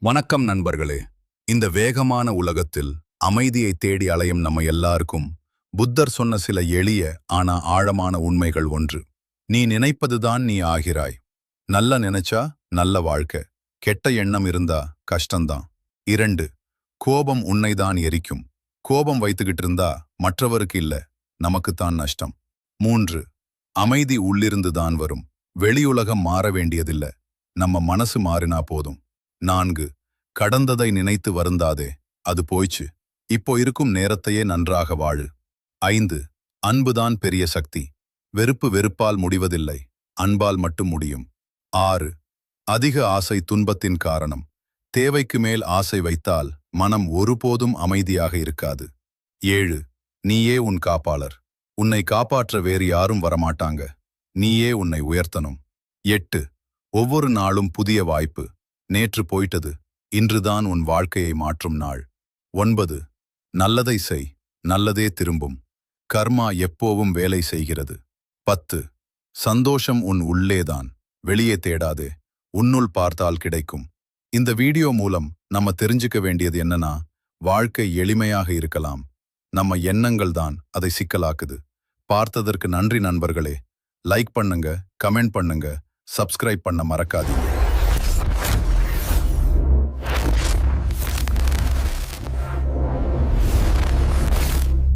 வணக்கம் நண்பர்களே. இந்த வேகமான உலகத்தில் அமைதியை தேடி அலையும் நம்ம எல்லாருக்கும் புத்தர் சொன்ன சில எளிய ஆனா ஆழமான உண்மைகள். ஒன்று, நீ நினைப்பதுதான் நீ ஆகிறாய். நல்ல நினைச்சா நல்ல வாழ்க்கை, கெட்ட எண்ணம் இருந்தா கஷ்டம்தான். 2, கோபம் உன்னைதான் எரிக்கும். கோபம் வைத்துக்கிட்டு இருந்தா மற்றவருக்கு இல்ல, நமக்குத்தான் நஷ்டம். 3, அமைதி உள்ளிருந்து தான் வரும். வெளியுலகம் மாற வேண்டியதில்ல, நம்ம மனசு மாறினா போதும். 4, கடந்ததை நினைத்து வருந்தாதே, அது போய்ச்சு. இப்போ இருக்கும் நேரத்தையே நன்றாக வாழு. 5, அன்புதான் பெரிய சக்தி. வெறுப்பு வெறுப்பால் முடிவதில்லை, அன்பால் மட்டும் முடியும். 6, அதிக ஆசை துன்பத்தின் காரணம். தேவைக்கு மேல் ஆசை வைத்தால் மனம் ஒருபோதும் அமைதியாக இருக்காது. 7, நீயே உன் காப்பாளர். உன்னை காப்பாற்ற வேறு யாரும் வரமாட்டாங்க, நீயே உன்னை உயர்த்தணும். 8, ஒவ்வொரு நாளும் புதிய வாய்ப்பு. நேற்று போயிட்டது, இன்றுதான் உன் வாழ்க்கையை மாற்றும் நாள். 9, நல்லதை செய், நல்லதே திரும்பும். கர்மா எப்போவும் வேலை செய்கிறது. 10, சந்தோஷம் உன் உள்ளேதான், வெளியே தேடாதே, உன்னுள் பார்த்தால் கிடைக்கும். இந்த வீடியோ மூலம் நம்ம தெரிஞ்சுக்க வேண்டியது என்னன்னா, வாழ்க்கை எளிமையாக இருக்கலாம், நம்ம எண்ணங்கள் தான் அதை சிக்கலாக்குது. பார்த்ததற்கு நன்றி நண்பர்களே. லைக் பண்ணுங்க, கமெண்ட் பண்ணுங்க, சப்ஸ்கிரைப் பண்ண மறக்காதீங்க.